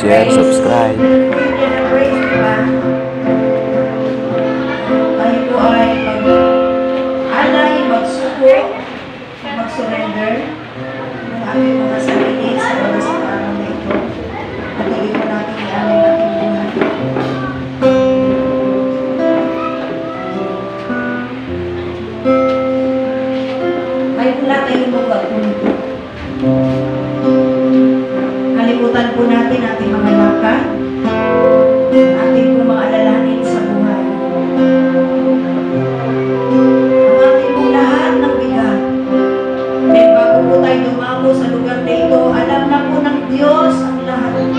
share, subscribe. Praise, diba? Tayo po ay mag-alay, magsuko, mag-surrender ng ating mga sarili sa oras ng araw na ito. At hindi po natin i-alay ating buhay. May pula tayong mga punto. Kalimutan po natin ating mga lakad, ating po mga alalahanin sa buhay. Ang ating po lahat ng bigat. Dahil bago po tayo dumako sa lugar na ito, alam na po ng Diyos ang lahat ng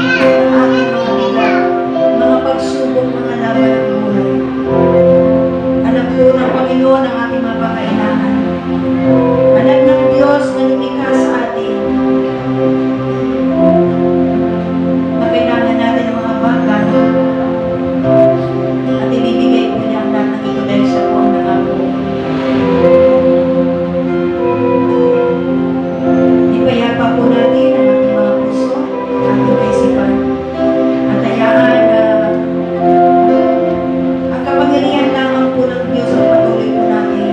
ating mga bigat, mga pagsubok, mga laban ng buhay. Alam po ng Panginoon ang ating mga pangailangan. Alam ng Diyos na lumikha sa atin na kailangan natin ng mga bagay at ibibigay po niya ang lahat ng ito dahil siya po ang nangako. Ipayapa po natin ang ating mga puso, ating kaisipan, at hayaan na ang kapangyarihan lamang po ng Diyos ang patuloy po natin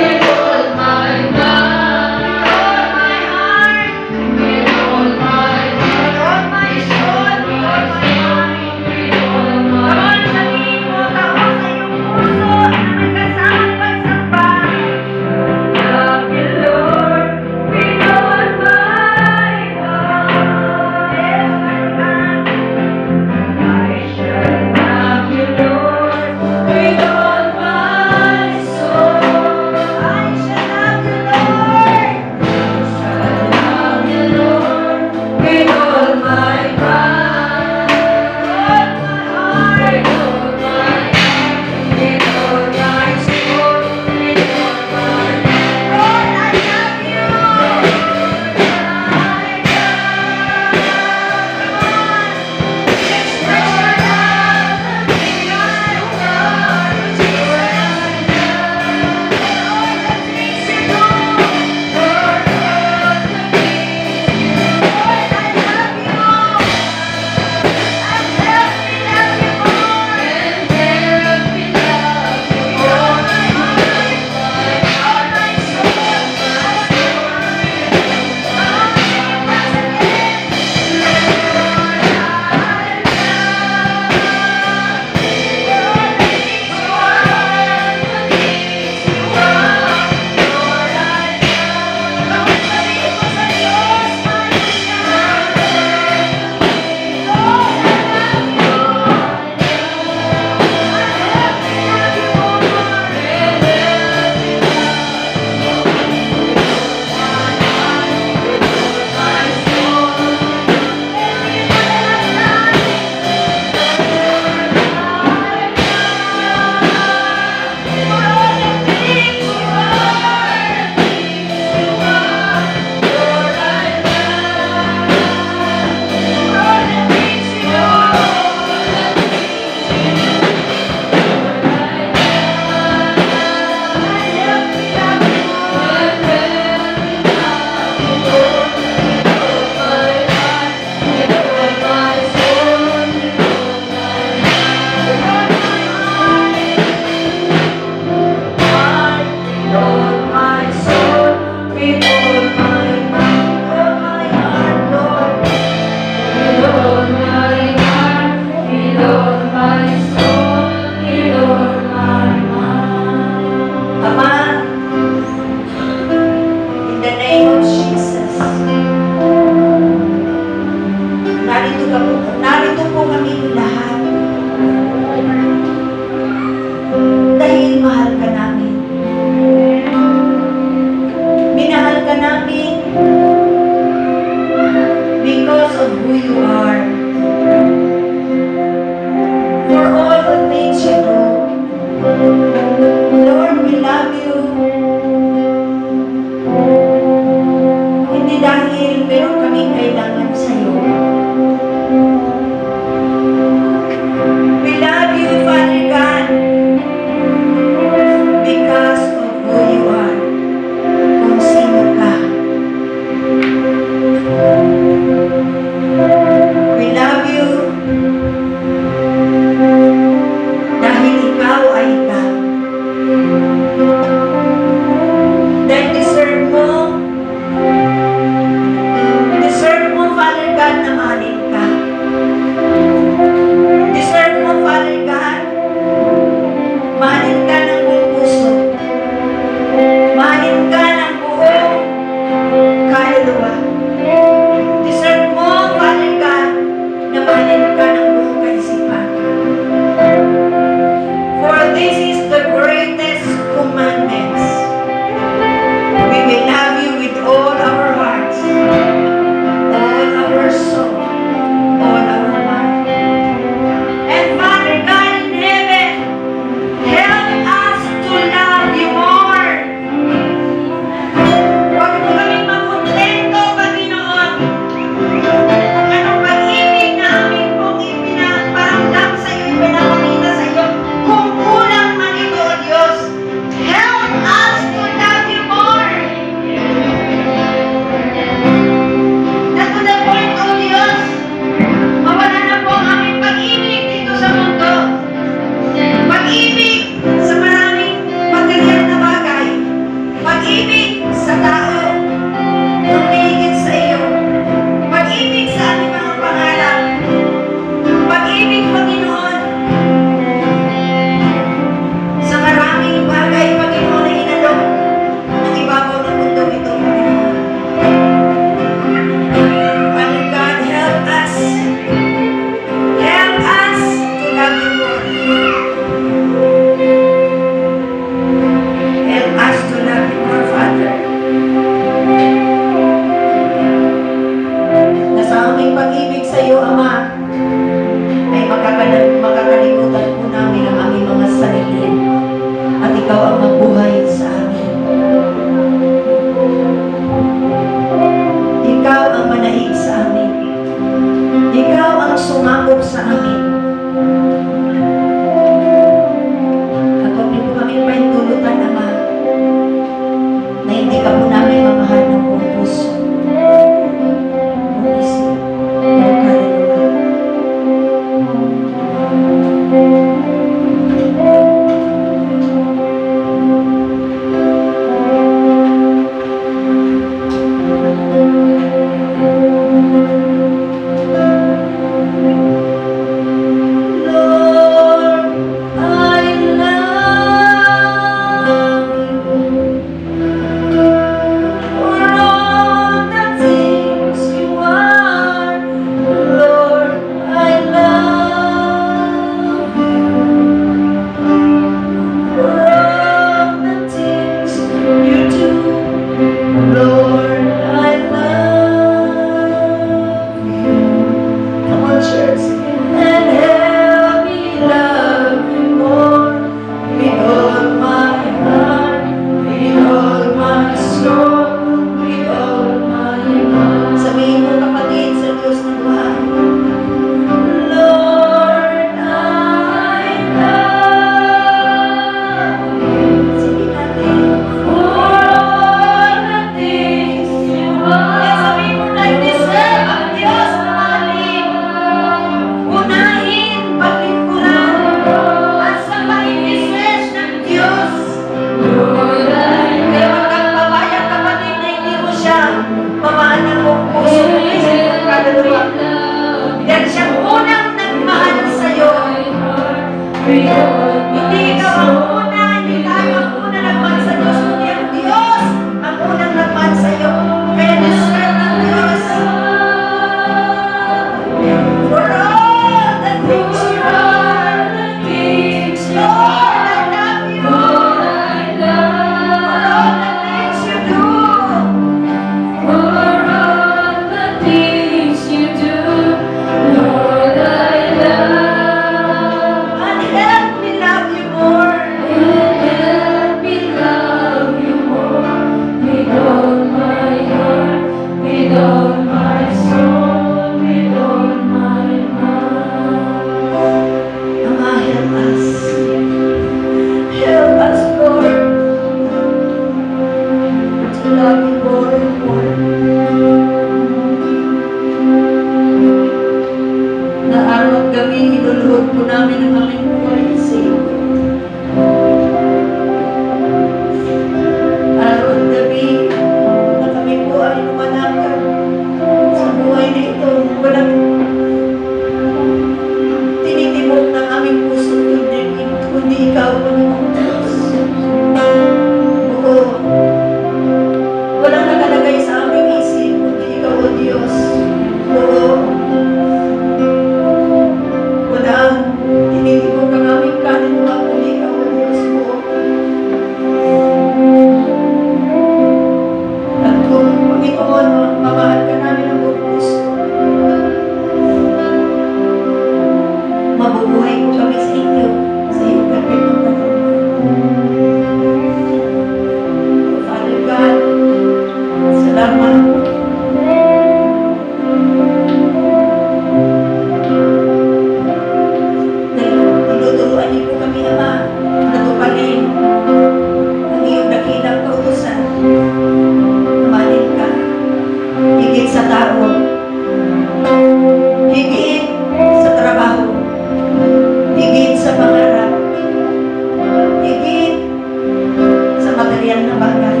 material na bagay.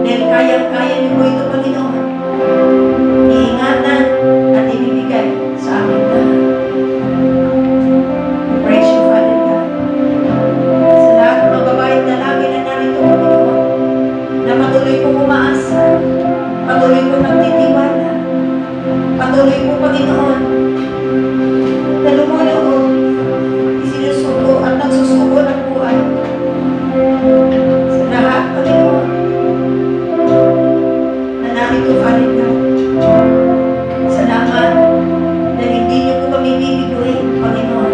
Dahil kayang-kaya niyo po ito, Panginoon. Iingatan at ibibigay sa amin lahat. We praise you, Father God. Sa lahat ng mga babae at lalaki na narito, Panginoon, na patuloy pong umaasa, patuloy pong nagtitiwala, patuloy po, Panginoon, na lumuloob, isinusuko at nagsusuko ng buhay. Sa lahat, Panginoon, na narito, Father God. Salamat na hindi niyo po kami bibiguin, Panginoon.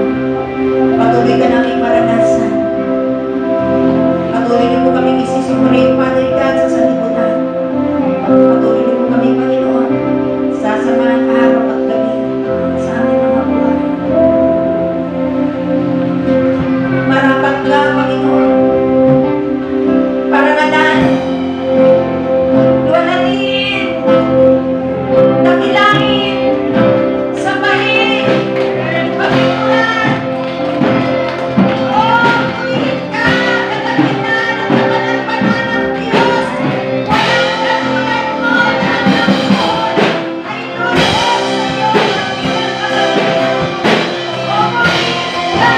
Patuloy ka namin maranasan. Patuloy niyo po kami isisumulin, Father God, sa sanlibutan. Patuloy niyo po kami, Panginoon, sasamahan araw at gabi sa aming mga buhay. Marapat ka, Panginoon. Parangalan, luwalhatiin, dakilain, sambahin, pagpatulan. Oh, tuwid ka, kadakilan at kapanagpanan ng Diyos. Walang katulad mo na ang Lord ay lulubog sa iyo ang pinagkakaroon. O pumili ka,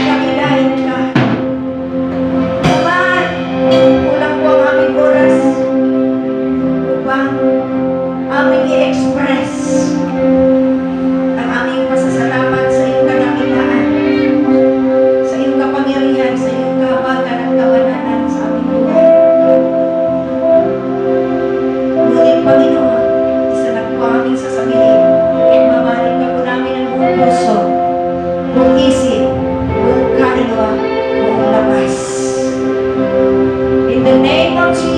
dakilain ka. Naman, kulang po ang aming oras upang aming i-express ang aming pasasalamat sa iyong kadakilaan, sa iyong kapangyarihan, sa iyong kahabagan at kabanalan sa aming buhay. Ngunit, Panginoon, isa lang po ang aming sasabihin. Mamahalin ka po namin ang buong puso, buong isip, buong kaluluwa, buong lakas. In the name of Jesus.